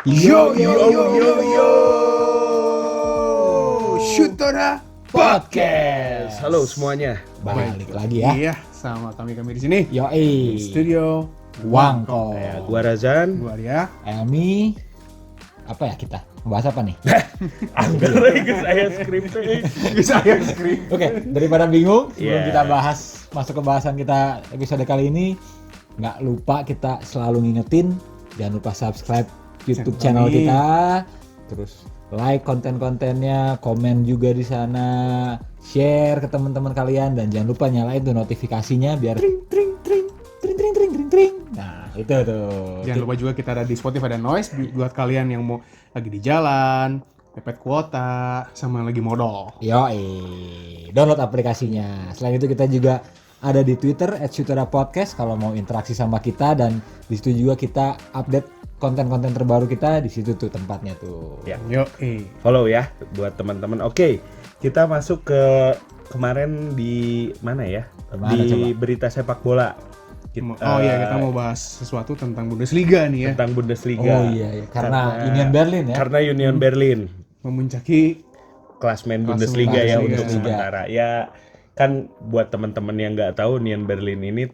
Yo yo yo yo yo. Syutora Podcast. Halo semuanya. Balik lagi ya. Iya, sama kami di sini. Yoi. Studio Wangko. Gua Razan. Gua Arya. Elmi. Apa ya kita? Membahas apa nih? Anggar lagi saya skripnya. Saya skrip. Oke, daripada bingung, sebelum Yeah. kita bahas masuk ke bahasan kita episode kali ini, nggak lupa kita selalu ngingetin jangan lupa subscribe YouTube channel kami. kita, terus like konten-kontennya, komen juga di sana, share ke teman-teman kalian dan jangan lupa nyalain tuh notifikasinya biar tring. Nah, itu tuh. Jangan lupa juga kita ada di Spotify dan Noise buat kalian yang mau lagi di jalan, mepet kuota, sama lagi modal. Yoi, download aplikasinya. Selain itu kita juga ada di Twitter @syutora_podcast kalau mau interaksi sama kita, dan di situ juga kita update konten-konten terbaru kita, di situ tuh tempatnya tuh. Ya. Yo, Follow ya buat teman-teman. Oke, kita masuk ke kemarin di mana ya? Kemana, di coba? berita sepak bola. kita mau bahas sesuatu tentang Bundesliga nih ya. Tentang Bundesliga. Oh iya, karena Union Berlin ya. Karena Union Berlin Memuncaki klasmen Bundesliga ya Bundesliga. untuk sementara. Ya kan buat teman-teman yang nggak tahu, Union Berlin ini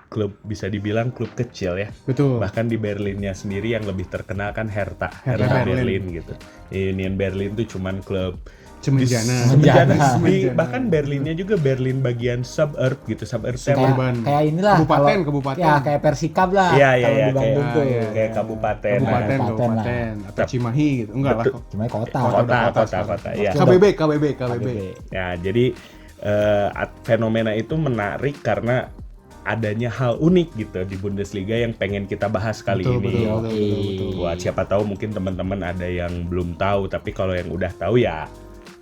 klub, bisa dibilang klub kecil ya. betul. Bahkan di Berlinnya sendiri yang lebih terkenal kan Hertha Hertha Berlin gitu. Union Berlin tuh cuman klub Cemenjana. Semenjana. bahkan Berlinnya juga Berlin bagian suburb gitu, suburb Kayak- apa? Kayak inilah Kabupaten. Ya, kayak Persikab lah. Iya, kalau iya, di Bandung kayak- tuh. iya. kayak kabupaten. Kabupaten. Kabupaten, atau Cimahi gitu. Enggak lah. Betul. Cuma kota. Kota, ya. KBB. Ya, jadi fenomena itu menarik karena adanya hal unik gitu di Bundesliga yang pengen kita bahas kali ini. Buat siapa tahu mungkin teman-teman ada yang belum tahu, tapi kalau yang udah tahu ya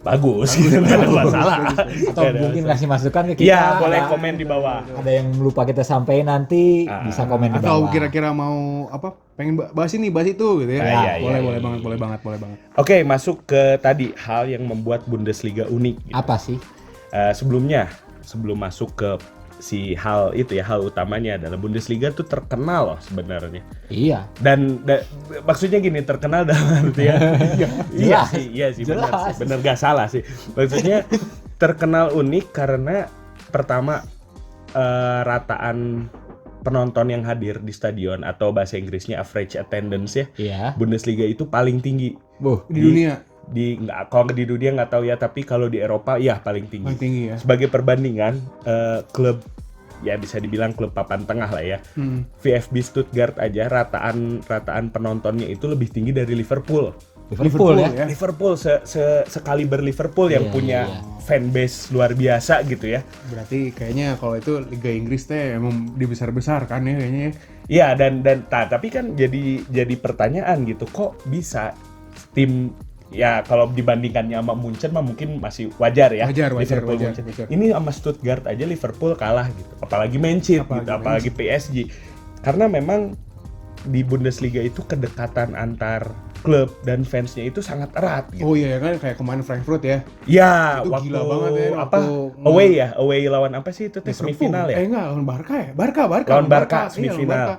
bagus, gitu, nggak ada masalah. Atau Nggak ada mungkin masalah. kasih masukan ke kita. Iya, boleh Ada- komen di bawah. Ada yang lupa kita sampaikan nanti bisa komen di Atau bawah. kira-kira mau apa? Pengen bahas ini, bahas itu gitu ya. Iya, boleh iya. banget. Oke, masuk ke tadi hal yang membuat Bundesliga unik. Gitu. Apa sih? Sebelum masuk ke si hal itu ya, hal utamanya adalah Bundesliga tuh terkenal loh sebenarnya. Iya. Dan maksudnya gini, terkenal dalam artian iya sih Jelas. benar gak salah sih. Maksudnya terkenal unik karena pertama rataan penonton yang hadir di stadion atau bahasa Inggrisnya average attendance ya. Iya. Bundesliga itu paling tinggi Di dunia kalau di dunia nggak tahu ya, tapi kalau di Eropa ya paling tinggi. paling tinggi ya. Sebagai perbandingan, klub ya bisa dibilang klub papan tengah lah ya. VfB Stuttgart aja rataan penontonnya itu lebih tinggi dari Liverpool. Liverpool ya. Liverpool sekaliber Liverpool yang Iya, punya iya. fanbase luar biasa gitu ya. Berarti kayaknya kalau itu Liga Inggris teh emang dibesar-besar kan ya kayaknya. Iya, tapi kan jadi pertanyaan gitu, kok bisa tim ya kalau dibandingkannya sama Munchen mah mungkin masih wajar ya. Wajar. Munchen. Ini sama Stuttgart aja Liverpool kalah gitu. Apalagi Manchester gitu, apalagi PSG. Karena memang di Bundesliga itu kedekatan antar klub dan fansnya itu sangat erat gitu. Oh iya kan, kayak kemarin Frankfurt ya. Ya, Itu waktu gila banget ya, apa? waktu Away lawan apa sih itu semifinal ya? Enggak, lawan Barca ya? Barca. Lawan Barca Iya, semifinal. lawan Barca.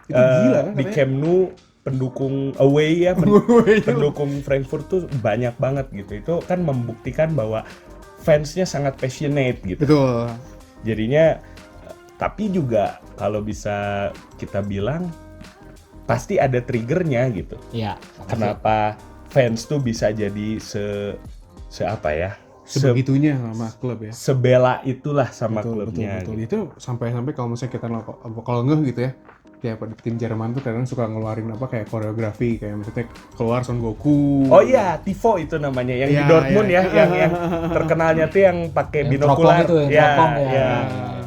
Itu gila kan Di katanya. Camp Nou pendukung away ya, pendukung Frankfurt tuh banyak banget gitu. Itu kan membuktikan bahwa fansnya sangat passionate gitu. Betul. Jadinya tapi juga kalau bisa kita bilang pasti ada triggernya gitu. Iya. Kenapa fans tuh bisa jadi apa ya? Sebegitunya sama klub ya. Sebela itulah sama Betul. klubnya. Gitu. Itu sampai kalau misalnya kita kalau ngeh gitu ya. Kayak pada tim Jerman tuh kadang suka ngeluarin apa kayak koreografi, kayak maksudnya keluar Son Goku. Oh iya, Tifo itu namanya yang di Iya, Dortmund iya. ya, yang terkenalnya tuh yang pakai Yang binokular. teropong itu, yang teropong, ya.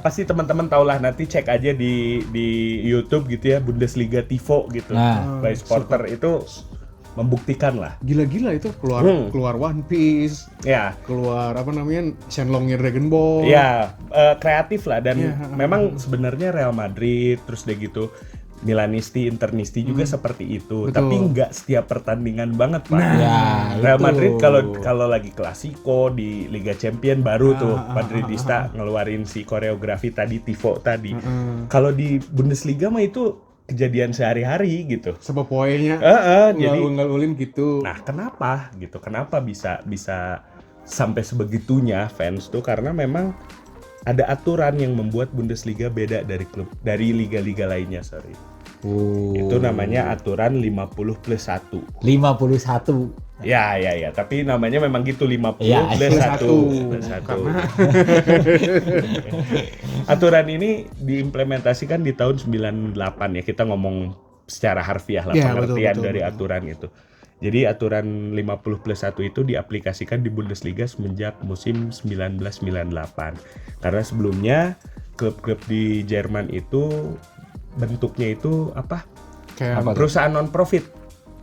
Pasti teman-teman tahu lah, nanti cek aja di YouTube gitu ya, Bundesliga Tifo gitu. Nah, By Sporter itu membuktikan lah. Gila-gila itu keluar One Piece, Ya. keluar apa namanya Shenlongnya Dragon Ball. Ya, kreatif lah dan Iya. memang sebenarnya Real Madrid terus deh gitu Milanisti, Internisti juga seperti itu. Betul. Tapi nggak setiap pertandingan banget, Pak. Ya, Real itu. Madrid kalau lagi klasiko di Liga Champion baru tuh Madridista ngeluarin si koreografi tadi, Tifo tadi. Kalau di Bundesliga mah itu kejadian sehari-hari gitu. Sepopoynya Jadi unggal-ulin gitu. nah kenapa gitu? Kenapa bisa sampai sebegitunya fans tuh? Karena memang ada aturan yang membuat Bundesliga beda dari liga-liga lainnya, sorry. Itu namanya aturan 50+1. 51. Ya, tapi namanya memang gitu 50 Ya, plus plus 1. Karena Aturan ini diimplementasikan di tahun 98 ya. Kita ngomong secara harfiah lah Ya, pengertian betul, dari betul. aturan itu. Jadi aturan 50+1 itu diaplikasikan di Bundesliga semenjak musim 1998. Karena sebelumnya klub-klub di Jerman itu bentuknya itu apa? kayak Apa tuh? Perusahaan non-profit.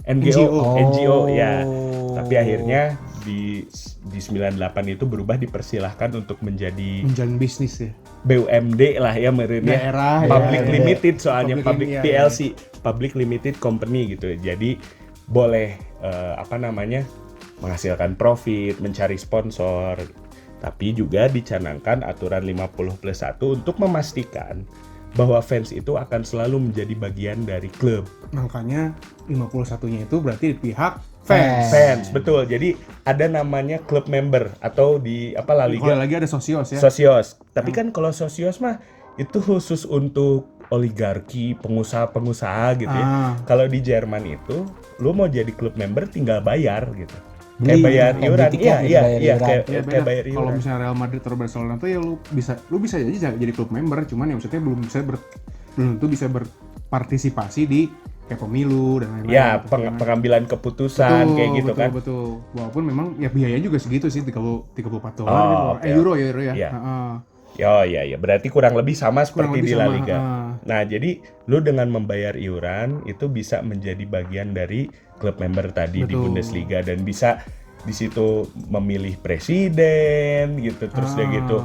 NGO, NGO ya. Tapi akhirnya di 98 itu berubah dipersilahkan untuk menjadi menjalin bisnis ya. BUMD lah ya merinnya. Daerah Public ya. Limited soalnya Public public ya. PLC, Public Limited Company gitu. Jadi boleh menghasilkan profit, mencari sponsor. Tapi juga dicanangkan aturan 50+1 untuk memastikan bahwa fans itu akan selalu menjadi bagian dari klub. Makanya 51-nya itu berarti di pihak fans. Fans, betul. Jadi ada namanya klub member atau di La Kalau Liga lagi ada sosios ya. Sosios. Tapi kan kalau sosios mah itu khusus untuk oligarki, pengusaha-pengusaha gitu ya. Kalau di Jerman itu lu mau jadi klub member tinggal bayar gitu. Kayak bayar iuran. Iya, kayak bayar Kalau iuran. misalnya Real Madrid atau Barcelona tuh ya lu bisa aja jadi klub member, cuman ya maksudnya belum tentu bisa berpartisipasi di kayak pemilu dan lain-lain. Ya, gitu kan. pengambilan keputusan kayak gitu kan. Betul. Walaupun memang ya biaya juga segitu sih 34 dolar Oh, gitu. oke. Euro ya. Iya. Heeh. Oh iya, berarti kurang lebih sama seperti lebih di La sama, Liga. Nah, jadi lu dengan membayar iuran itu bisa menjadi bagian dari klub member tadi di Betul. Bundesliga dan bisa di situ memilih presiden gitu, terus udah gitu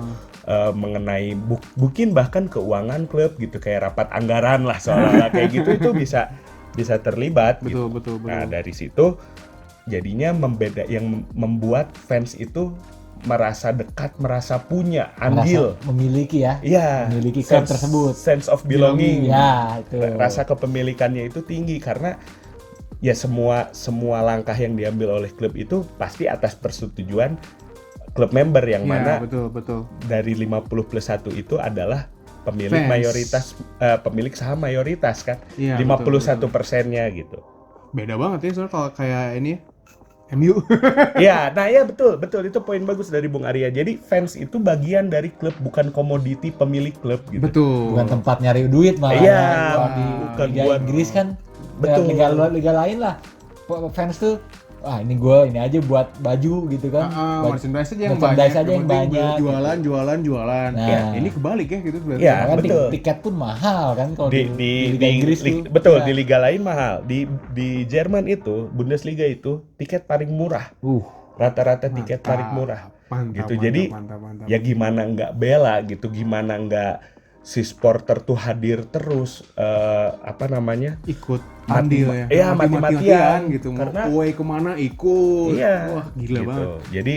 mengenai mungkin bahkan keuangan klub gitu kayak rapat anggaran lah soalnya kayak gitu itu bisa terlibat gitu. Betul. Nah, dari situ jadinya yang membuat fans itu merasa dekat, merasa punya andil, Memiliki ya. iya, memiliki klub tersebut. sense of belonging. Ya, itu. Rasa kepemilikannya itu tinggi karena ya semua langkah yang diambil oleh klub itu pasti atas persetujuan klub member yang mana betul. dari 50+1 itu adalah pemilik Fans. mayoritas, pemilik saham mayoritas kan, Iya, 51%-nya gitu. Beda banget ya soalnya kalau kayak ini MU. Ya, nah ya betul itu poin bagus dari Bung Arya. Jadi fans itu bagian dari klub, bukan komoditi pemilik klub gitu. Betul. Bukan tempat nyari duit malah. Iya, Kalau di bukan Liga buat- Inggris kan. Betul. Liga lain lah. Fans tuh ini aja buat baju gitu kan. Merchandise aja yang Merchandise banyak. aja yang banyak. Jualan. Nah. Ya, ini kebalik ya gitu berarti. Iya. Kan betul. Tiket pun mahal kan kalau di Liga Inggris tuh. betul, Ya. di liga lain mahal. Di Jerman itu Bundesliga itu tiket paling murah. Rata-rata tiket paling murah. Mantap, Gitu. Jadi mantap. ya gimana nggak bela gitu, gimana nggak si supporter tuh hadir terus ikut andil ya. Iya, mati-matian gitu. Karena Mau away kemana ikut. iya, Wah, gila gitu. banget. Jadi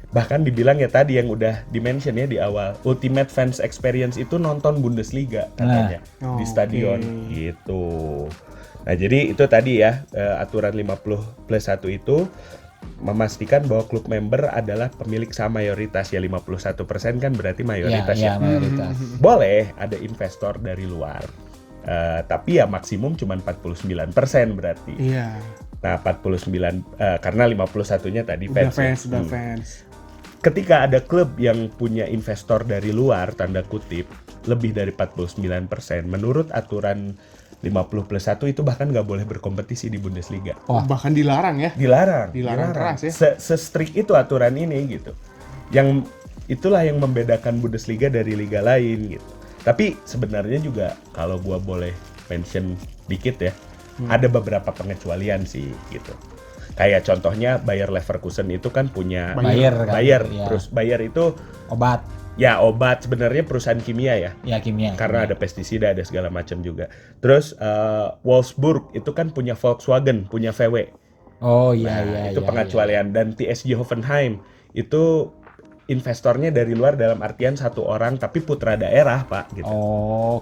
bahkan dibilang ya tadi yang udah di-mention ya di awal, ultimate fans experience itu nonton Bundesliga katanya di stadion gitu. Nah, jadi itu tadi ya aturan 50+1 itu memastikan bahwa klub member adalah pemilik saham mayoritas ya 51% kan berarti mayoritas ya. Mayoritas. Boleh ada investor dari luar. Tapi ya maksimum cuma 49% berarti. Iya. Nah, 49 karena 51-nya tadi Udah fans. fans, fans. Ketika ada klub yang punya investor dari luar tanda kutip lebih dari 49%, menurut aturan 50+1 itu bahkan nggak boleh berkompetisi di Bundesliga. Bahkan dilarang ya. Dilarang keras ya. Se-strict itu aturan ini gitu. Yang itulah yang membedakan Bundesliga dari liga lain gitu. Tapi sebenarnya juga kalau gua boleh mention dikit ya, ada beberapa pengecualian sih gitu. Kayak contohnya Bayer Leverkusen itu kan punya Bayer kan, Bayer. iya. Terus Bayer itu Obat. ya obat, sebenarnya perusahaan kimia ya. Ya kimia. Karena ada pestisida, ada segala macam juga. Terus Wolfsburg itu kan punya Volkswagen, punya VW. Oh iya Nah, itu pengecualian. Dan TSG Hoffenheim itu investornya dari luar dalam artian satu orang tapi putra daerah Pak gitu.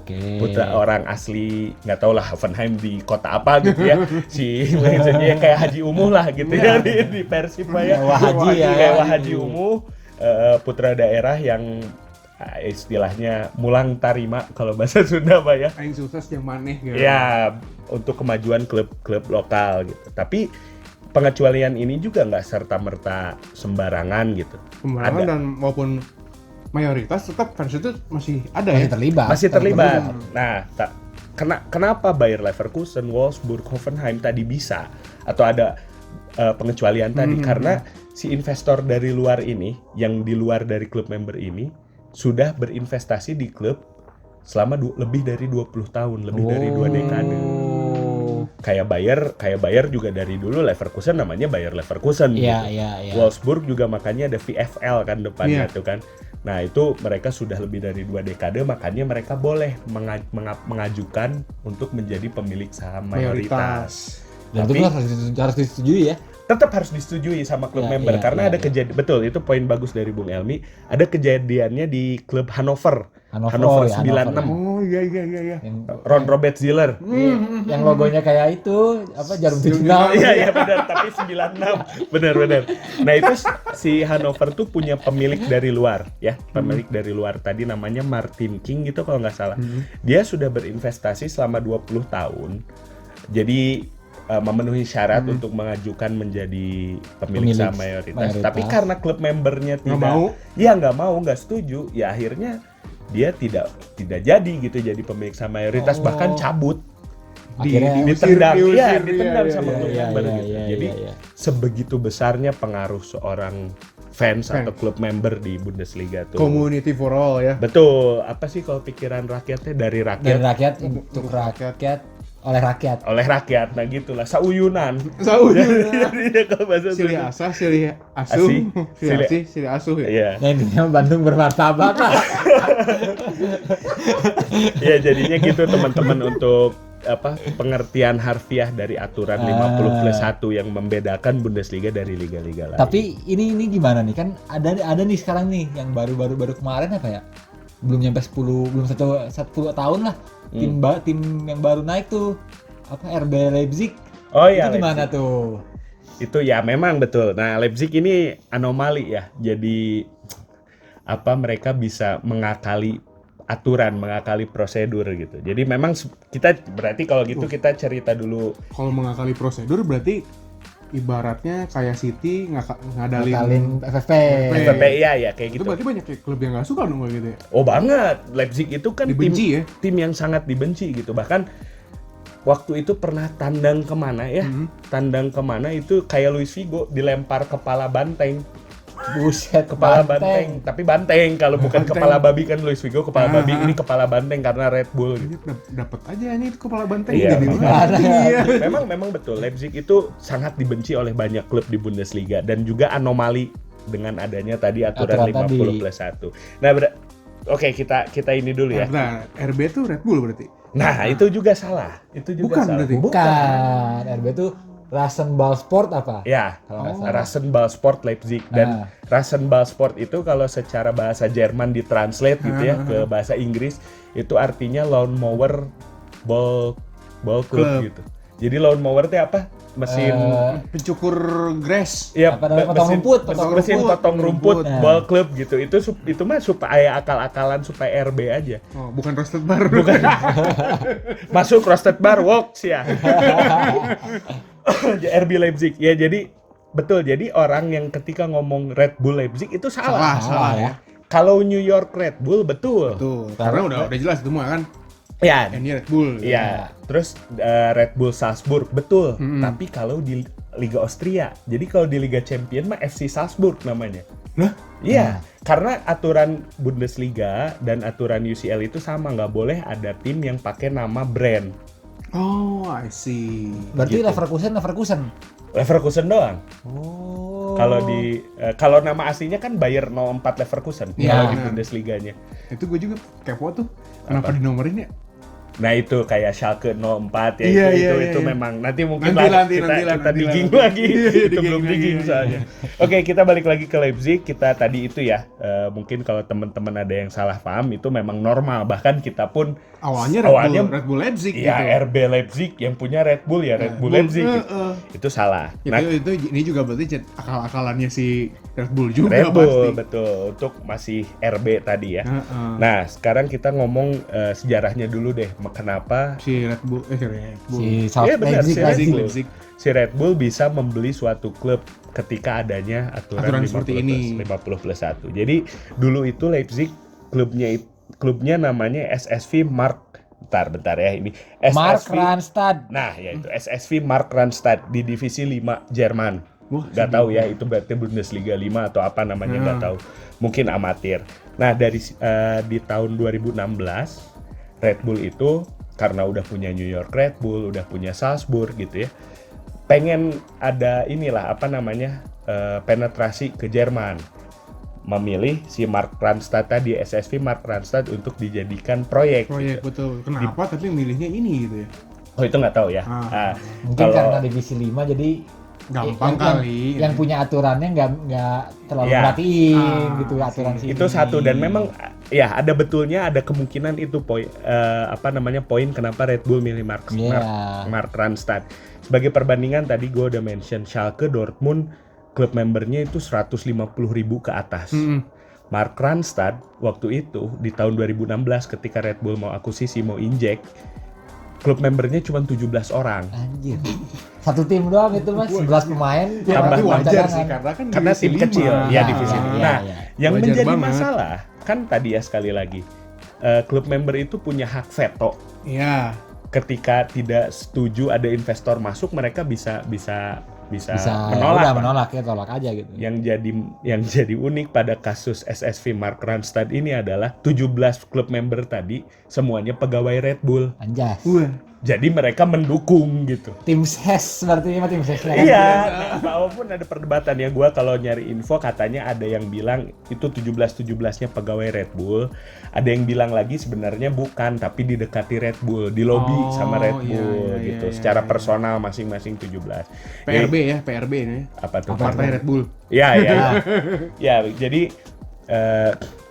Oke. Putra orang asli nggak tahu lah Hoffenheim di kota apa gitu ya. Si maksudnya kayak Haji Umuh lah gitu ya di Persib Pak ya. Wah Haji ya. Kayak Wah Haji Umuh putra daerah yang istilahnya mulang tarima kalau bahasa Sunda Pak ya. Aing sukses yang maneh gitu. Ya untuk kemajuan klub-klub lokal gitu. Tapi pengecualian ini juga nggak serta-merta sembarangan gitu. Sembarangan Ada. dan maupun mayoritas tetap fans itu masih ada Masih ya. terlibat. Masih terlibat. Nah, kenapa Bayer Leverkusen, Wolfsburg, Hoffenheim tadi bisa atau ada pengecualian tadi? Karena si investor dari luar ini, yang di luar dari klub member ini, sudah berinvestasi di klub selama lebih dari 20 tahun, lebih dari 2 dekade. Kayak Bayer juga dari dulu Leverkusen namanya Bayer Leverkusen. Iya, gitu. iya, iya. Wolfsburg juga makanya ada VfL kan depannya Iya. tuh kan. Nah itu mereka sudah lebih dari 2 dekade, makanya mereka boleh mengajukan untuk menjadi pemilik saham mayoritas. Dan itu harus disetujui ya. Tetap harus disetujui sama klub Ya, member iya, karena iya, ada iya. kejadian, betul itu poin bagus dari Bung Elmi, ada kejadiannya di klub Hannover Hannover, ya, 96. Oh iya. Ron Robert Ziller. Yang logonya kayak itu apa jarum 76. Iya benar, tapi 96. Benar. Nah, itu si Hannover tuh punya pemilik dari luar ya. Pemilik dari luar tadi namanya Martin King gitu kalau nggak salah. Dia sudah berinvestasi selama 20 tahun. Jadi memenuhi syarat untuk mengajukan menjadi pemilik saham mayoritas. Tapi karena klub membernya nggak mau, nggak setuju, ya akhirnya dia tidak jadi gitu jadi pemilik saham mayoritas, bahkan cabut. Ditendang sama klub member gitu. Jadi sebegitu besarnya pengaruh seorang fans atau klub member di Bundesliga tuh. Community for all ya. Betul. Apa sih kalau pikiran rakyatnya dari rakyat Untuk rakyat oleh rakyat. Nah gitulah sauyunan. Jadi kalau bahasa Silih Sunda. asah, silih asuh, silih asih, silih asuh ya. Iya. Nah intinya Bandung bermartabat lah. Ya jadinya gitu teman-teman untuk pengertian harfiah dari aturan 50+1 yang membedakan Bundesliga dari liga-liga lain. Tapi ini gimana nih, kan ada nih sekarang nih yang baru kemarin apa ya, belum nyampe 10 tahun lah, tim yang baru naik tuh RB Leipzig. Oh iya, itu gimana Leipzig. tuh? Itu ya memang betul. Nah Leipzig ini anomali ya, jadi mereka bisa mengakali aturan, mengakali prosedur gitu. Jadi memang kita berarti kalau gitu kita cerita dulu. Kalau mengakali prosedur berarti ibaratnya kayak City ngadalin Ngakalin FFP. FFP ya kayak itu gitu. berarti banyak klub yang nggak suka dong kayak gitu ya. Oh banget, Leipzig itu kan Dibenci ya? tim yang sangat dibenci gitu. Bahkan waktu itu pernah tandang kemana ya? Tandang kemana itu kayak Luis Figo dilempar kepala banteng. Buset, Kepala banteng. Tapi banteng kalau bukan Banteng. kepala babi kan Luis Figo kepala babi, ini kepala banteng karena Red Bull gitu. Dapat aja ini itu kepala banteng Iya, jadi makanya. iya. Memang betul Leipzig itu sangat dibenci oleh banyak klub di Bundesliga dan juga anomali dengan adanya tadi aturan Aturan 50+1. Nah, oke kita ini dulu ya. Nah, RB itu Red Bull berarti. Nah, itu juga salah. Itu juga Bukan salah. berarti? Bukan. RB itu Rasenballsport apa? Ya, Kalau nggak salah. Rasenballsport Leipzig. Dan Rasenballsport itu kalau secara bahasa Jerman ditranslate gitu ya ke bahasa Inggris itu artinya lawnmower ball club gitu. Jadi lawnmower itu apa? Mesin Pencukur grass. ya, apa namanya, potong rumput, mesin potong rumput, Nah. ball club gitu. Itu mah supaya akal-akalan supaya RB aja. Oh, bukan roasted bar. Bukan. Masuk roasted bar walks ya. RB Leipzig. Ya jadi betul. Jadi orang yang ketika ngomong Red Bull Leipzig itu salah. Salah ya. Kalau New York Red Bull betul. Tuh, karena udah jelas itu mah kan. Ya. Ini Red Bull. Iya. Terus Red Bull Salzburg betul. Tapi kalau di Liga Austria, jadi kalau di Liga Champion mah FC Salzburg namanya. Nah, Iya, karena aturan Bundesliga dan aturan UCL itu sama, nggak boleh ada tim yang pakai nama brand. oh, I see. Berarti Gitu. Leverkusen doang. Oh. Kalau nama aslinya kan Bayer 04 Leverkusen Iya, kalau di benar. Bundesliganya. Itu gue juga kepo tuh. Kenapa dinomorin ya? Nah itu kayak Schalke 04 ya, Iya, itu iya. memang nanti mungkin Nanti kita digging lah. lagi. Iya, Itu digging belum lagi, digging iya, soalnya. Oke, kita balik lagi ke Leipzig. Kita tadi itu ya, mungkin kalau teman-teman ada yang salah paham itu memang normal. Bahkan kita pun Awalnya Red Bull Leipzig ya gitu. RB Leipzig yang punya Red Bull ya Red Bull Leipzig. Itu salah. Nah, Ini juga berarti akal-akalannya si Red Bull juga Red Bull pasti. betul, untuk masih RB tadi ya. Heeh. Nah, sekarang kita ngomong sejarahnya dulu deh. Kenapa Si Red Bull. Si South Iya, benar, Leipzig, si Red Bull. Leipzig. Si Red Bull bisa membeli suatu klub ketika adanya aturan 50 seperti ini. 50+1. Jadi dulu itu Leipzig klubnya namanya SSV bentar ya ini Mark SSV. Randstad. Nah, yaitu SSV Mark Randstad di divisi 5 Jerman. Wah, Gak tahu ya itu berarti Bundesliga 5 atau apa namanya, nggak tahu. Mungkin amatir. Nah, di tahun 2016 Red Bull itu karena udah punya New York Red Bull, udah punya Salzburg gitu ya. Pengen ada penetrasi ke Jerman. Memilih si Mark Randstad tadi, SSV Mark Randstad untuk dijadikan proyek. Betul. Kenapa tapi milihnya ini gitu ya? Oh, itu nggak tahu ya. Mungkin karena divisi 5 jadi Gampang kali. Yang punya aturannya nggak terlalu Ya. perhatiin gitu aturan sini. Itu satu, dan memang ya ada betulnya, ada kemungkinan itu poin kenapa Red Bull milih Mark Randstad. Sebagai perbandingan tadi gue udah mention Schalke, Dortmund klub membernya itu 150.000 ke atas. Mark Randstad waktu itu di tahun 2016 ketika Red Bull mau akuisisi, mau injek, klub membernya cuma 17 orang. Anjir. Satu tim doang itu Mas, 11 pemain. Ya, Tambah tapi wajar cadangan. sih Karena tim kecil, ya divisi. Iya, Nah, iya. yang Wajar menjadi banget. masalah kan tadi ya, sekali lagi klub member itu punya hak veto. Iya. Ketika tidak setuju ada investor masuk, mereka bisa menolak, menolak. ya tolak aja gitu. Yang jadi unik pada kasus SSV Mark Randstad ini adalah 17 klub member tadi semuanya pegawai Red Bull. Anjas. Jadi mereka mendukung gitu. Tim ses berarti ini mah tim ses. Iya, nah, walaupun ada perdebatan ya, gua kalau nyari info katanya ada yang bilang itu 17-17-nya pegawai Red Bull, ada yang bilang lagi sebenarnya bukan, tapi didekati Red Bull, di lobby sama Red Bull gitu, secara personal masing-masing 17. PRB ini. Apa tuh? Partai Red Bull. Ya, ya, jadi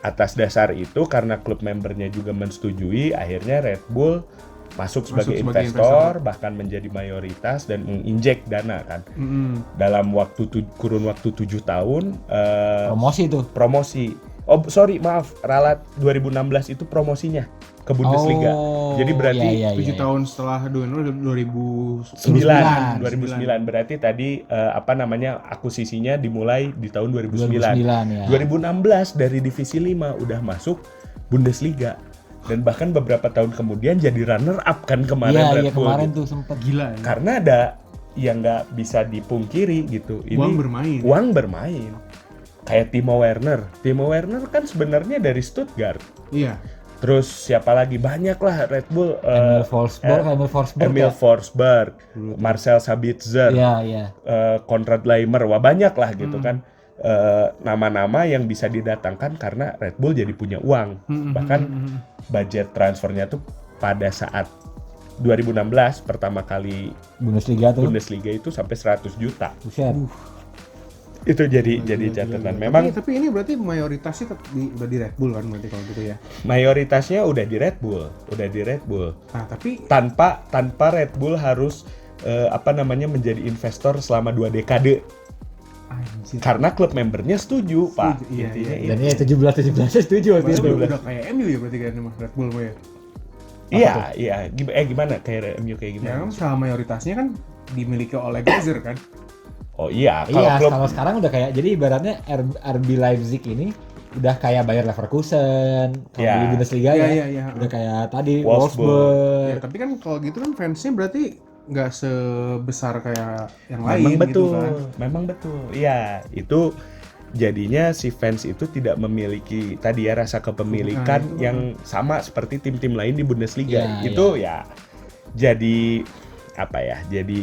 atas dasar itu karena klub membernya juga mensetujui, akhirnya Red Bull masuk sebagai investor, bahkan menjadi mayoritas dan menginjek dana kan. Dalam kurun waktu 7 tahun promosi. Oh sorry, maaf, Ralat 2016 itu promosinya ke Bundesliga. Jadi berarti 7 tahun setelah 2009. 2009 berarti tadi akuisisinya dimulai di tahun 2009 ya. 2016 dari divisi 5 udah masuk Bundesliga. Dan bahkan beberapa tahun kemudian jadi runner up kan kemarin Red Bull. Kemarin gitu. tuh sempet. Gila ya. Karena ada yang nggak bisa dipungkiri gitu. Ini uang bermain. Kayak Timo Werner. Timo Werner kan sebenarnya dari Stuttgart. Iya. Terus siapa lagi? Banyak lah Red Bull. Emil Forsberg, Marcel Sabitzer, Konrad Laimer. Wah banyak lah gitu kan. Nama-nama yang bisa didatangkan karena Red Bull jadi punya uang. Bahkan budget transfernya tuh pada saat 2016 pertama kali Bundesliga itu sampai 100 juta. Itu jadi catatan. Memang tapi ini berarti mayoritasnya udah di Red Bull kan berarti kalau gitu ya. Mayoritasnya udah di Red Bull. Nah, tapi tanpa Red Bull harus menjadi investor selama 2 dekade. Anjir. Karena klub membernya setuju, Pak. Iya. Dan ini 17 setuju waktu itu. Udah kayak MU ya berarti kan Red Bull ya. Iya. Gimana kayak MU kayak gimana? Ya kan saham mayoritasnya kan dimiliki oleh Glazer kan. Oh iya, kalau sekarang udah kayak, jadi ibaratnya RB Leipzig ini udah kayak Bayer Leverkusen, kalau di Bundesliga udah kayak tadi Wolfsburg. Ya, tapi kan kalau gitu kan fansnya berarti nggak sebesar kayak yang lain gitu kan. Memang betul. Iya, itu jadinya si fans itu tidak memiliki tadi ya rasa kepemilikan yang sama seperti tim-tim lain di Bundesliga. Jadi jadi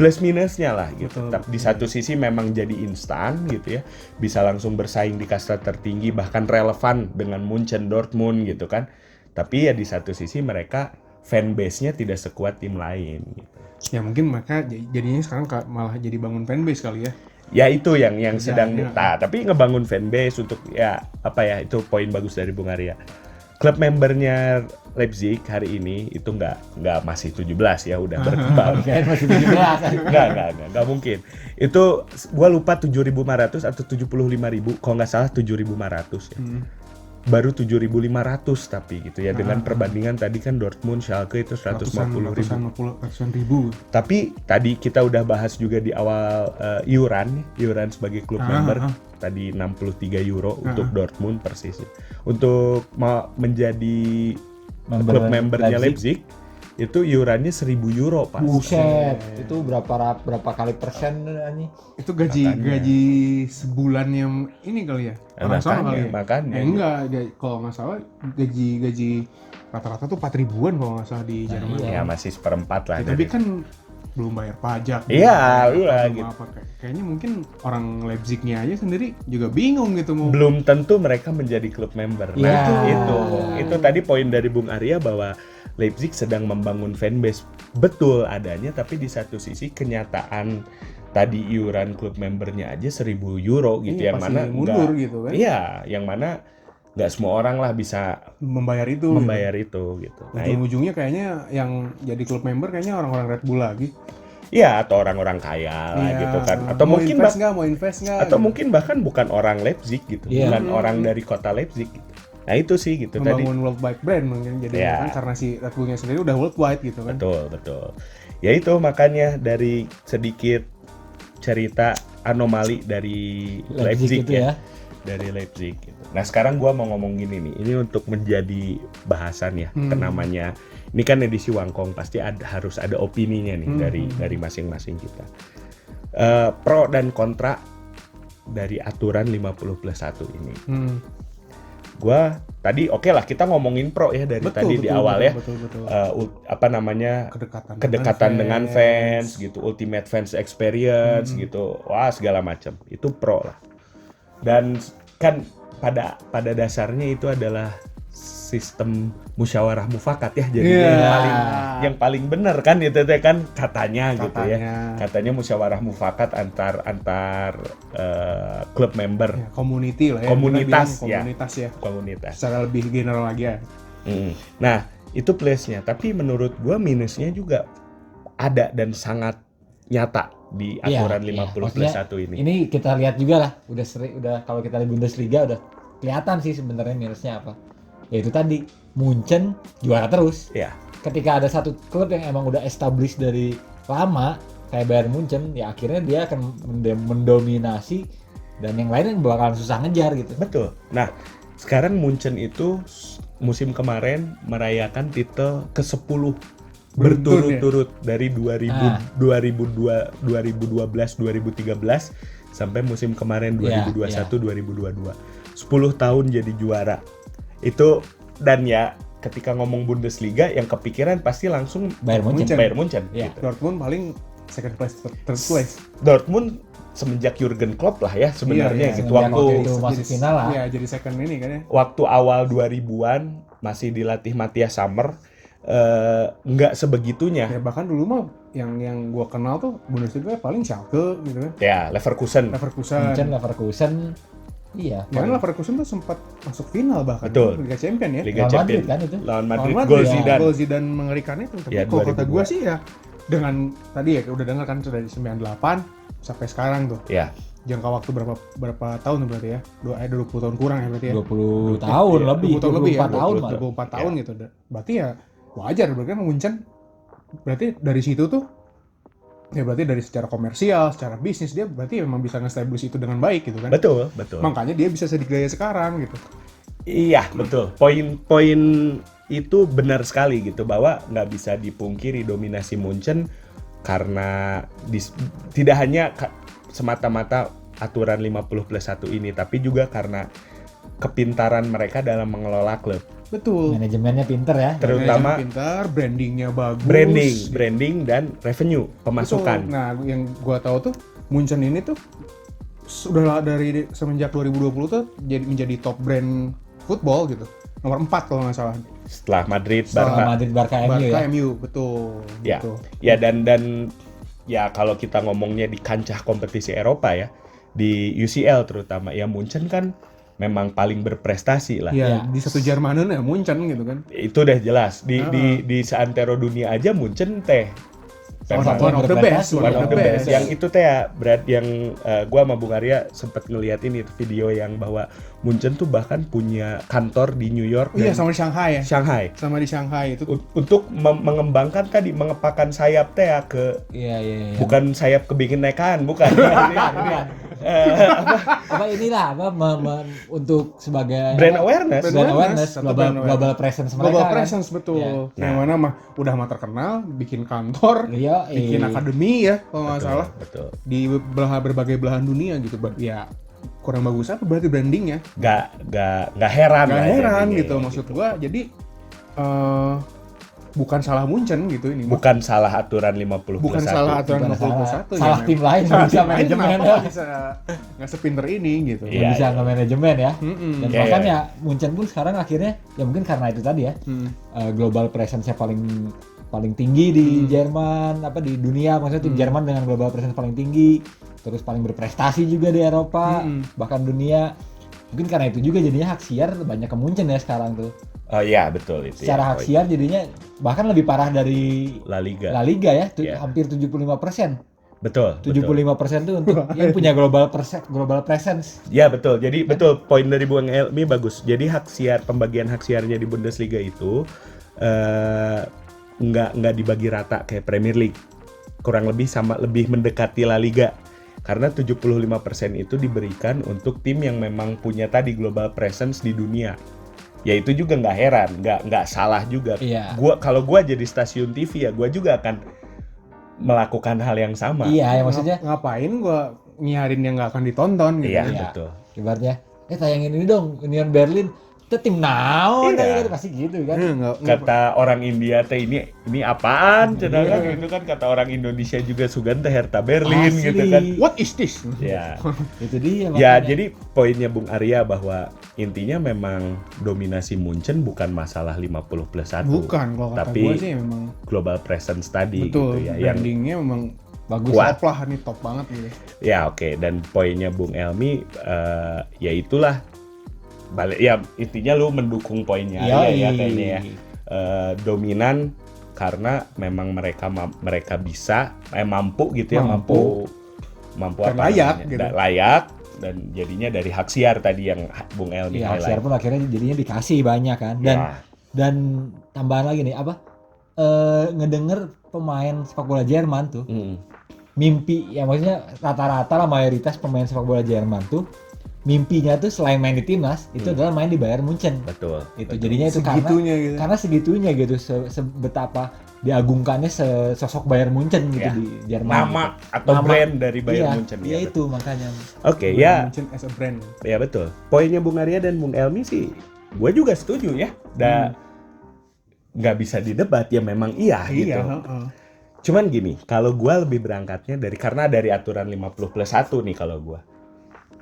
plus minusnya lah gitu. Tapi di satu sisi memang jadi instan gitu ya, bisa langsung bersaing di kasta tertinggi, bahkan relevan dengan Munchen, Dortmund gitu kan. Tapi ya di satu sisi mereka fanbase-nya tidak sekuat tim lain gitu. Ya mungkin mereka jadinya sekarang malah jadi bangun fanbase kali ya. Ya itu yang sedang Kerjaannya. tapi ngebangun fanbase untuk ya apa ya, itu poin bagus dari Bung Arya. Klub membernya Leipzig hari ini itu nggak masih 17 ya, udah berkembang. Kirain masih 17. Nggak mungkin. Itu gua lupa 7.500 atau 75.000, kalau nggak salah 7.500 ya. Baru 7.500 tapi gitu ya, dengan perbandingan tadi kan Dortmund, Schalke itu 150.000. Ratusan ribu. Tapi tadi kita udah bahas juga di awal iuran sebagai klub member tadi 63 euro untuk Dortmund persis. Untuk menjadi klub membernya Leipzig itu iurannya 1.000 euro Pak. Buset, itu berapa kali persen nih? Itu gaji sebulan yang ini kali ya. Orang sana kali ya. Makanya. Enggak, kalau nggak salah gaji rata-rata tuh 4 ribuan kalau nggak salah di Jerman. Ya masih seperempat lah. Ya, tapi kan belum bayar pajak. Iya, gitu. Kayaknya mungkin orang Leipzignya aja sendiri juga bingung gitu mau. Belum tentu mereka menjadi klub member. Nah, itu tadi poin dari Bung Arya bahwa Leipzig sedang membangun fanbase, betul adanya, tapi di satu sisi kenyataan tadi iuran klub membernya aja 1.000 euro gitu, yang mana mundur gitu kan. Iya, yang mana nggak semua orang lah bisa membayar itu gitu. Nah, ujung-ujungnya kayaknya yang jadi klub member kayaknya orang-orang Red Bull lagi. Iya, atau orang-orang kaya lah gitu kan. Atau mau mungkin invest nggak atau gitu. mungkin bahkan bukan orang Leipzig gitu, bukan orang dari kota Leipzig gitu. Nah itu sih gitu tadi. Membangun worldwide brand mungkin jadi kan, karena si Red Bullnya sendiri udah worldwide gitu kan. Betul. Ya itu makanya dari sedikit cerita anomali dari Leipzig gitu ya. Dari Leipzig gitu. Nah sekarang gua mau ngomong gini nih, ini untuk menjadi bahasan ya, namanya ini kan edisi Wangkong, pasti harus ada opininya nih dari masing-masing kita. Pro dan kontra dari aturan 50+1 ini. Gua tadi oke lah kita ngomongin pro ya dari tadi di awal ya. Betul. Apa namanya, kedekatan dengan fans gitu, ultimate fans experience gitu, wah segala macam itu pro lah. Dan kan pada dasarnya itu adalah sistem musyawarah mufakat ya, jadi yang paling benar kan itu kan katanya gitu ya, katanya musyawarah mufakat antar klub member, ya, community lah ya, komunitas secara lebih general lagi ya. Nah itu plusnya, tapi menurut gua minusnya juga ada dan sangat nyata di aturan 50+1 ini. Ini kita lihat juga lah, udah kalau kita lihat Bundesliga udah kelihatan sih sebenarnya minusnya apa. Yaitu tadi Munchen juara terus. Ya. Ketika ada satu klub yang emang udah established dari lama kayak Bayern Munchen, ya akhirnya dia akan mendominasi dan yang lain bakalan susah ngejar gitu. Betul. Nah, sekarang Munchen itu musim kemarin merayakan titel ke-10 berturut-turut dari 2012, 2013 sampai musim kemarin 2021, 2022. 10 tahun jadi juara. Itu dan ya ketika ngomong Bundesliga yang kepikiran pasti langsung Bayern Munchen. Gitu. Dortmund paling second place, third place. Dortmund semenjak Jurgen Klopp lah ya sebenarnya gitu, waktu itu masuk final lah. Iya, jadi second ini kan ya. Waktu awal 2000-an masih dilatih Matthias Sammer, nggak sebegitunya. Ya bahkan dulu mah yang gua kenal tuh Bundesliga paling Schalke gitu kan. Ya, Leverkusen. Leverkusen. Iya. Ya kan Leverkusen tuh sempat masuk final bahkan. Betul. Liga Champion ya. Liga Champion kan itu. Lawan Madrid, Gol Zidane. Zidane mengerikan itu. Tapi Ya, kalau kata 2002. gua sih ya dengan tadi ya udah dengar kan sudah di 98 sampai sekarang tuh. Ya. Jangka waktu berapa tahun berarti ya? 20 tahun kurang ya berarti ya. 20 tahun lebih, 20 tahun lebih ya. 24 tahun 24 tahun gitu. Berarti ya wajar berarti kan Munchen. Berarti dari situ tuh ya berarti dari secara komersial, secara bisnis dia berarti memang bisa nge-establish itu dengan baik gitu kan. Betul. Makanya dia bisa sedikaya sekarang gitu. Iya, betul. Poin itu benar sekali gitu, bahwa nggak bisa dipungkiri dominasi Munchen karena tidak hanya semata-mata aturan 50+1 ini, tapi juga karena kepintaran mereka dalam mengelola klub. Betul. Manajemennya pinter ya. Terutama pintar, brandingnya bagus. Branding dan revenue, pemasukan. Betul. Nah, yang gua tahu tuh Munchen ini tuh sudah dari semenjak 2020 tuh menjadi top brand football gitu. nomor 4 kalau nggak salah. Setelah Madrid, Setelah Barca. Madrid, Barca, MU ya. MU, betul. Ya, Betul. ya dan ya kalau kita ngomongnya di kancah kompetisi Eropa ya, di UCL terutama, ya Munchen kan memang paling berprestasi lah. Iya, Ya. di satu Jermanen ya Munchen gitu kan. Itu udah jelas. Di seantero dunia aja Munchen teh Salah satu memang one of the best, berprestasi, one of the best. Yang itu teh ya, berat yang gua sama Bung Arya sempat ngeliat ini video yang bahwa Munchen tuh bahkan punya kantor di New York Iya, dan sama di Shanghai ya. Shanghai. Sama di Shanghai itu. Untuk mengembangkan tadi mengepakkan sayap teh ya ke Iya. bukan sayap kebinekaan, bukan. Apa inilah untuk sebagai Brand awareness. brand awareness, Satu global, brand awareness. global presence mereka. Global kan. presence betul. Iya. Yang mana mah udah mah terkenal, bikin kantor, Iya, bikin akademi ya kalau nggak salah Betul. di berbagai belahan dunia gitu. Ya kurang bagus apa berarti brandingnya? Gak heran Gak lah heran jadinya gitu maksud gua. Jadi bukan salah Munchen gitu ini. Bukan salah aturan 50+1. Bukan salah aturan Bukan 50+1 salah tim lain Salah bisa tim lain manajemen. kenapa bisa nggak sepinter ini gitu. Iya, Yang bisa nge-manajemen ya. Mm-mm. Dan Iya, bahkan iya. ya Munchen pun sekarang akhirnya ya mungkin karena itu tadi ya global presence-nya paling tinggi di Jerman, apa di dunia, maksudnya tim Jerman dengan global presence paling tinggi, terus paling berprestasi juga di Eropa, bahkan dunia. Mungkin karena itu juga jadinya hak siar banyak ke Munchen ya sekarang tuh. Oh iya betul itu. Secara ya, hak siar jadinya bahkan lebih parah dari La Liga. La Liga ya, Iya. hampir 75%. Betul. 75% tuh untuk yang punya global presence. Ya betul. Jadi betul poin dari Bung Elmi bagus. Jadi hak siar, pembagian hak siarnya di Bundesliga itu nggak dibagi rata kayak Premier League. Kurang lebih sama, lebih mendekati La Liga. Karena 75% itu diberikan untuk tim yang memang punya tadi global presence di dunia. Ya itu juga nggak heran, nggak salah juga. Iya. Kalau gua jadi stasiun TV ya gua juga akan melakukan hal yang sama. Iya, ya maksudnya ngapain gua nyiarin yang nggak akan ditonton gitu. Iya, Iya. betul. ibaratnya tayangin ini dong Union Berlin itu tim naon Iya. kan pasti gitu kan. Kata orang India teh ini apaan cenah kan itu kan kata orang Indonesia juga sugan teh Hertha Berlin Asli. gitu kan. What is this? Ya. Itu dia Ya, makanya. jadi poinnya Bung Arya bahwa intinya memang dominasi Munchen bukan masalah 50+1. Bukan, kalau kata Tapi gua sih memang global presence tadi betul. gitu ya. Yang Brandingnya memang bagus. kuat. top lah, ini top banget gitu. ya oke, dan poinnya Bung Elmi ya itulah balik ya intinya lu mendukung poinnya Arya ya kayaknya ya. Dominan karena memang mereka bisa mampu gitu ya mampu Dan apa layak, namanya, gitu. layak dan jadinya dari hak siar tadi yang Bung Elmi Iya, highlight. share pun akhirnya jadinya dikasih banyak kan. Ya. Dan tambahan lagi nih apa? Ngedenger pemain sepak bola Jerman tuh mimpi ya maksudnya rata-rata lah mayoritas pemain sepak bola Jerman tuh mimpinya tuh selain main di timnas itu adalah main di Bayern Munchen. Betul. Itu betul. jadinya itu Segitunya gitu. karena segitunya gitu betapa diagungkannya sosok Bayern Munchen gitu Ya. di Jerman. Nama atau Nama. brand dari Bayern Iya, Munchen iya ya. itu makanya. Oke, ya. Munchen as a brand. Ya betul. Poinnya Bung Arya dan Bung Elmi sih, gue juga setuju ya. Nggak bisa didebat ya memang iya gitu. Iya, heeh. Cuman gini, kalau gue lebih berangkatnya karena dari aturan 50+1 nih kalau gue.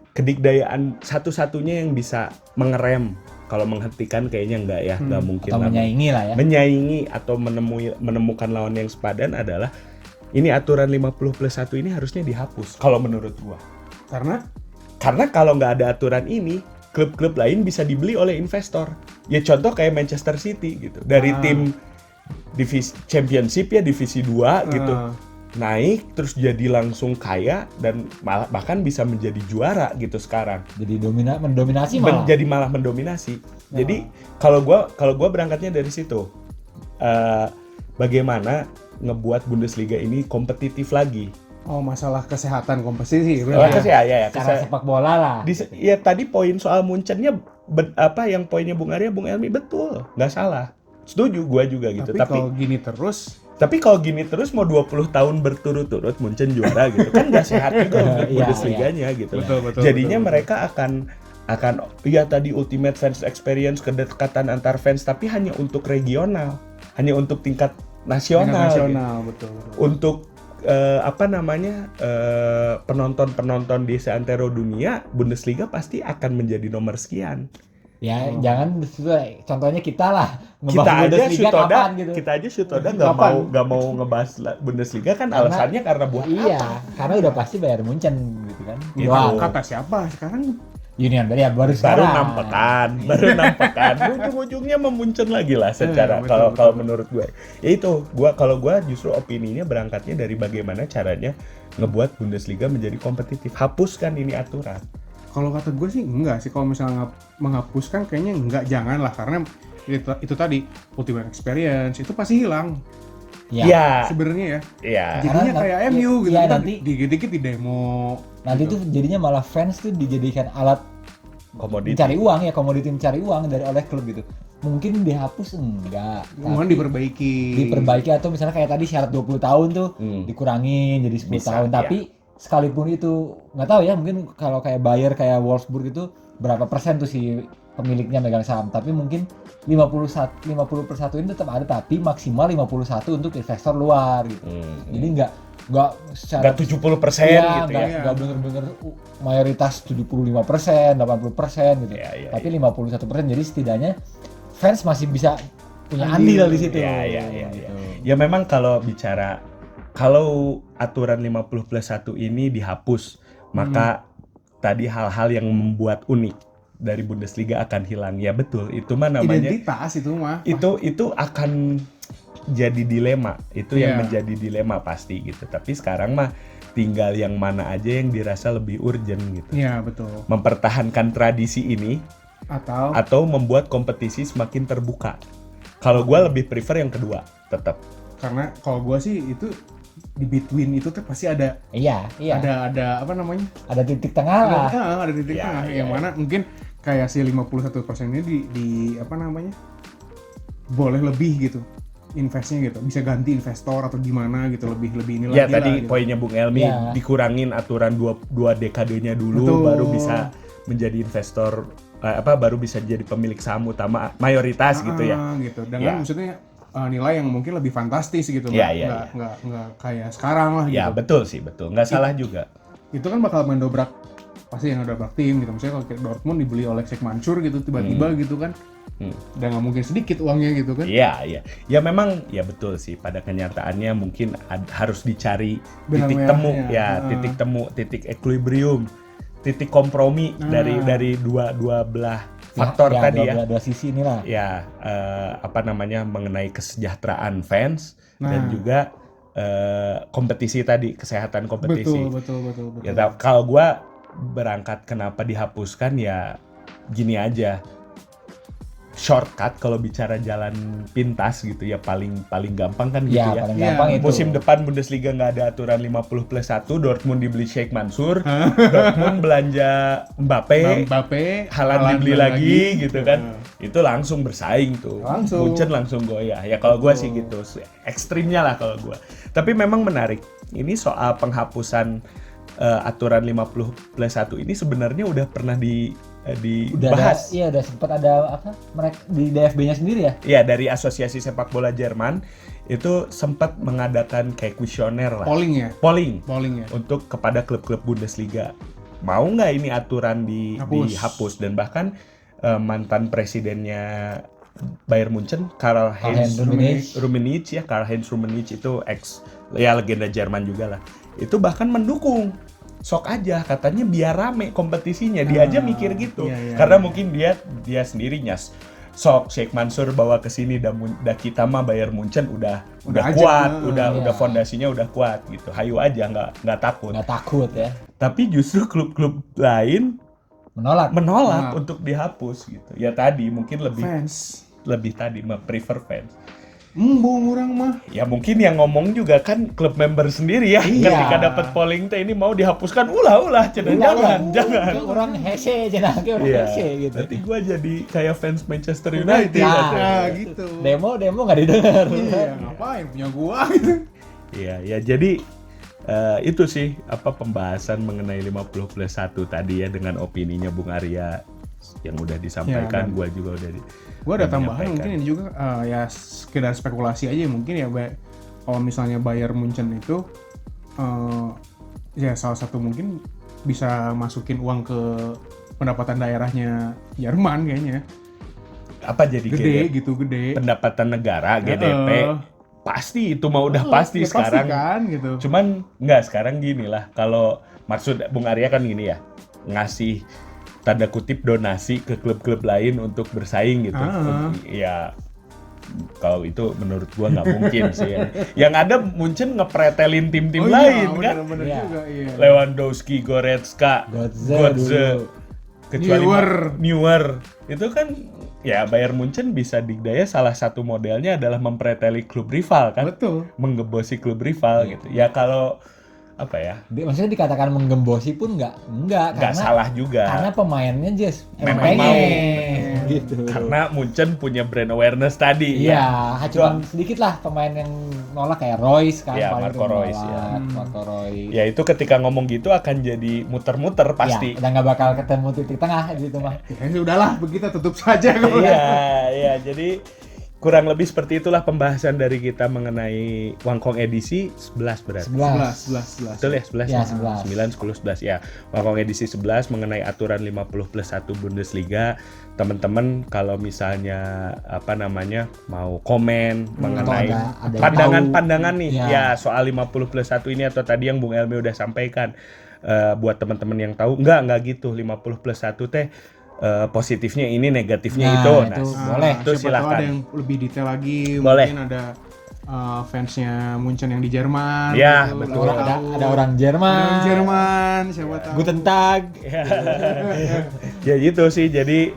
Kedikdayaan satu-satunya yang bisa mengerem, kalau menghentikan kayaknya enggak ya, nggak mungkin Atau lah. menyaingi lah ya. Menyaingi atau menemukan lawan yang sepadan adalah ini aturan 50+1 ini harusnya dihapus kalau menurut gue. Karena Karena kalau nggak ada aturan ini, klub-klub lain bisa dibeli oleh investor. Ya contoh kayak Manchester City gitu. Dari tim divisi Championship ya divisi 2 gitu. Naik terus jadi langsung kaya dan bahkan bisa menjadi juara gitu sekarang. Jadi mendominasi malah. Jadi malah mendominasi. Jadi kalau gua berangkatnya dari situ. Bagaimana ngebuat Bundesliga ini kompetitif lagi. masalah kesehatan kompetisi. Ya, Cara sepak bola lah. Ya tadi poin soal Munchennya yang poinnya Bung Arya, Bung Elmi betul, nggak salah. Setuju gua juga gitu. Tapi kalau gini terus mau 20 tahun berturut-turut Munchen juara gitu kan nggak sehat juga untuk Bundesliga-nya gitu. Betul, Jadinya mereka akan ya tadi ultimate fans experience, kedekatan antar fans tapi hanya untuk regional, hanya untuk tingkat nasional. Gitu. Betul. Untuk penonton-penonton di seantero dunia, Bundesliga pasti akan menjadi nomor sekian. Ya jangan contohnya kita lah Kita ngebahas aja Bundesliga Syutoda, kapan gitu. kita aja Syutoda Kapan? nggak mau ngebahas Bundesliga kan Karena- alasannya karena buat Iya, apa? karena udah pasti Bayern Munchen gitu kan. Gitu. Wah, Kata siapa sekarang? Union ya baru Baru sekarang. 6 pekan, ujung-ujungnya memuncen lagi lah secara betul, kalau betul. menurut gue. Ya itu, kalau gue justru opininya berangkatnya dari bagaimana caranya ngebuat Bundesliga menjadi kompetitif. Hapuskan ini aturan. Kalau kata gue sih enggak sih, kalau misalnya menghapuskan kayaknya enggak, jangan lah, karena itu tadi ultimate experience itu pasti hilang Ya. Iya, sebenarnya ya. iya. Jadinya Karena kayak nanti- MU gitu, iya, kita nanti- dikit-dikit di demo. Nanti gitu. tuh jadinya malah fans tuh dijadikan alat Komoditi. mencari uang ya, komoditi mencari uang dari oleh klub gitu. Mungkin dihapus enggak, Mohon tapi diperbaiki atau misalnya kayak tadi syarat 20 tahun tuh dikurangin jadi 10 Bisa, tahun. ya. Tapi sekalipun itu nggak tahu ya, mungkin kalau kayak Bayer kayak Wolfsburg itu berapa persen tuh si pemiliknya megang saham, tapi mungkin 50% ini tetap ada, tapi maksimal 51 untuk investor luar gitu. Jadi nggak secara Nggak 70% iya, gitu ya. nggak bener-bener mayoritas 75%, 80% gitu. Iya, iya, Tapi 51%, jadi setidaknya fans masih bisa punya andil di situ. Iya. Gitu. Ya memang kalau aturan 50+1 ini dihapus, maka tadi hal-hal yang membuat unik dari Bundesliga akan hilang. Ya betul, itu mah namanya identitas itu mah. itu akan jadi dilema. Itu yang Iya. menjadi dilema pasti gitu. Tapi sekarang mah tinggal yang mana aja yang dirasa lebih urgent gitu. Iya, betul. Mempertahankan tradisi ini atau membuat kompetisi semakin terbuka. Kalau gue lebih prefer yang kedua, tetap. Karena kalau gue sih itu di between itu tuh pasti ada Iya. ada apa namanya? Ada titik tengah lah. Ada titik Iya, tengah iya, yang mana mungkin kayak si 51% ini di apa namanya? Boleh lebih gitu. Investnya gitu, bisa ganti investor atau gimana gitu, lebih ini Ya lagi tadi lah, gitu. poinnya Bung Elmi, Ya. dikurangin aturan dua dekadenya dulu, Betul. baru bisa menjadi investor, baru bisa jadi pemilik saham utama mayoritas gitu ya. Gitu. Dengan Ya. maksudnya nilai yang mungkin lebih fantastis gitu, Ya, nggak kayak sekarang lah Ya gitu. betul sih, betul, nggak salah juga. Itu kan bakal mendobrak, pasti yang mendobrak tim gitu. Misalnya kalau kayak Dortmund dibeli oleh Sheikh Mansur gitu tiba-tiba gitu kan, udah nggak mungkin sedikit uangnya gitu kan. Iya. Ya memang ya betul sih, pada kenyataannya mungkin harus dicari Benang titik temu merahnya. ya, titik temu, titik equilibrium, titik kompromi dari dua belah faktor tadi ya. Dua sisi inilah. Ya, mengenai kesejahteraan fans dan juga kompetisi tadi, kesehatan kompetisi. Betul. Ya, kalau gua berangkat kenapa dihapuskan ya gini aja. Shortcut kalau bicara jalan pintas gitu ya, paling gampang kan gitu Ya, ya. paling Iya. gampang itu. Musim depan Bundesliga nggak ada aturan 50+1, Dortmund dibeli Sheikh Mansur, Dortmund belanja Mbappe, Haaland dibeli lagi gitu kan. Itu langsung bersaing tuh. Langsung. Munchen langsung goyah. Ya kalau gua sih gitu. Ekstrimnya lah kalau gua. Tapi memang menarik. Ini soal penghapusan aturan 50+1 ini sebenarnya udah pernah dibahas. Udah sempat ada apa? Mereka di DFB-nya sendiri ya. Iya, dari Asosiasi Sepak Bola Jerman itu sempat mengadakan kayak kuesioner lah. Polling ya. untuk kepada klub-klub Bundesliga. Mau nggak ini aturan dihapus, dan bahkan mantan presidennya Bayern Munchen, Karl-Heinz Rummenigge itu legenda Jerman juga lah. Itu bahkan mendukung. Sok aja katanya biar rame kompetisinya. Dia aja mikir gitu. Karena mungkin dia sendiri nyas. Sok Sheikh Mansur bawa ke sini dan kita mah Bayern Munchen udah kuat, udah fondasinya udah kuat gitu. Hayu aja, nggak takut. Nggak takut ya. Tapi justru klub-klub lain menolak untuk dihapus gitu. Ya tadi mungkin lebih tadi prefer fans. Embung orang mah. Ya mungkin yang ngomong juga kan klub member sendiri ya. Iya. Ketika dapat polling teh ini mau dihapuskan, ulah jangan. Orang hese cenah orang hese gitu. Nanti gua jadi kayak fans Manchester United. Gitu. Demo nggak didengar. Iya, ngapain punya gua gitu. Iya, jadi itu sih pembahasan mengenai 50+1 tadi ya, dengan opininya Bung Arya yang udah disampaikan, gua juga udah Gue ada tambahan mungkin ini juga ya sekedar spekulasi aja mungkin ya, kalau misalnya Bayern Munchen itu ya salah satu mungkin bisa masukin uang ke pendapatan daerahnya Jerman kayaknya. Apa jadi Gede. pendapatan negara GDP pasti itu mah udah pasti ya sekarang. Pasti kan gitu. Cuman nggak sekarang gini lah, kalau maksud Bung Arya kan gini ya, ngasih tanda kutip donasi ke klub-klub lain untuk bersaing gitu. Ya kalau itu menurut gua nggak mungkin sih ya. Yang ada Munchen ngepretelin tim-tim lain kan. Bener Iya. juga, iya. Lewandowski, Goretzka, Götze kecuali Neuer. Neuer. Itu kan ya Bayern Munchen bisa dikdaya salah satu modelnya adalah mempreteli klub rival kan. Betul. Menggebosi klub rival gitu. Ya kalau apa ya? Maksudnya dikatakan menggembosi pun nggak Nggak salah juga. karena pemainnya Jess Memang pengen mau. gitu. Karena Munchen punya brand awareness tadi. Iya, cuma sedikit lah pemain yang nolak kayak Royce kan, Iya, paling Marco itu Reus, nolak, ya. Marco Reus. Ya itu ketika ngomong gitu akan jadi muter-muter pasti. Ya, udah nggak bakal ketemu titik tengah gitu mah. Ya sudahlah, begitu tutup saja kalau Iya, jadi kurang lebih seperti itulah pembahasan dari kita mengenai Wangkong edisi 11 berarti. 11. Betul ya, 11 Ya, 9, 11. 10, 11 ya. Wangkong edisi 11 mengenai aturan 50+1 Bundesliga. Teman-teman kalau misalnya mau komen mengenai ada yang pandangan-pandangan nih Ya. ya soal 50+1 ini atau tadi yang Bung Elmi udah sampaikan. Buat teman-teman yang tahu enggak gitu 50+1 teh positifnya ini, negatifnya Nah, itu. itu boleh. Itu Siapa tahu silakan. ada yang lebih detail lagi. Boleh. Mungkin ada fansnya Munchen yang di Jerman. Ya, gitu. betul. Tahu. Ada orang Jerman. Ada orang Jerman, siapa tahu. Guten Tag. Ya gitu sih. Jadi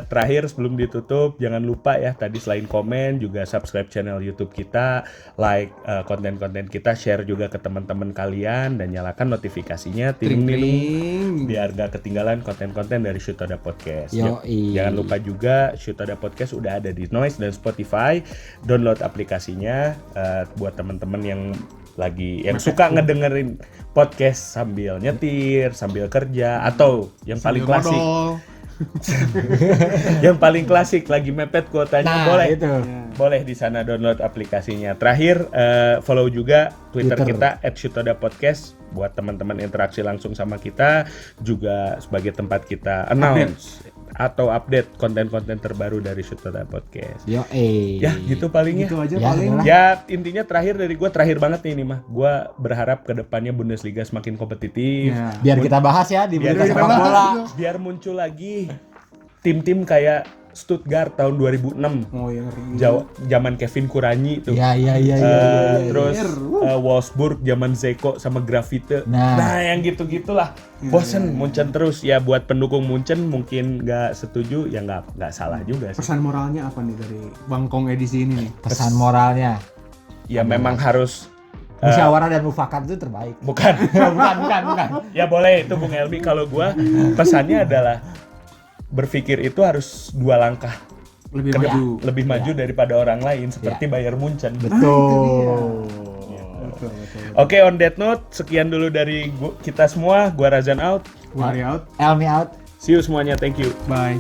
terakhir sebelum ditutup jangan lupa ya tadi selain komen juga subscribe channel YouTube kita, like konten-konten kita, share juga ke teman-teman kalian dan nyalakan notifikasinya Tring-tring. biar gak ketinggalan konten-konten dari Shutoda Podcast. Yoi. Jangan lupa juga Shutoda Podcast udah ada di Noise dan Spotify. Download aplikasinya buat teman-teman yang suka ngedengerin podcast sambil nyetir, sambil kerja atau yang paling Sambil klasik. modal. Yang paling klasik lagi mepet kuotanya boleh. Itu. Boleh di sana download aplikasinya. Terakhir follow juga Twitter kita @Shutoda_podcast buat teman-teman interaksi langsung sama kita, juga sebagai tempat kita announce atau update konten-konten terbaru dari Shutoda Podcast. Yoi. Ya, gitu paling ya. Gitu aja Ya, paling. udahlah. Ya, intinya terakhir dari gue terakhir banget nih mah. Gue berharap ke depannya Bundesliga semakin kompetitif. Ya. Biar kita bahas ya di Biar berita kita sepak bahas bola. itu. Biar muncul lagi tim-tim kayak Stuttgart tahun 2006. Oh yang ngeri. Zaman Kevin Kuranyi tuh. Iya. Terus Wolfsburg zaman Zeko sama Grafite. Nah. Yang gitu-gitulah. Bosen Munchen terus ya. Buat pendukung Munchen mungkin nggak setuju ya nggak salah juga sih. Pesan moralnya apa nih dari Bangkong edisi ini nih? Pesan moralnya. Ya memang harus Musyawarah dan mufakat itu terbaik. bukan. bukan. Ya boleh itu Bung Elmi. Kalau gua pesannya adalah berpikir itu harus 2 langkah Lebih ke maju. lebih maju daripada orang lain seperti Bayern Munchen. Betul. Betul. Oke, on that note, sekian dulu dari kita semua. Gua Razan out. Wari out. Elmi out. See you semuanya. Thank you. Bye.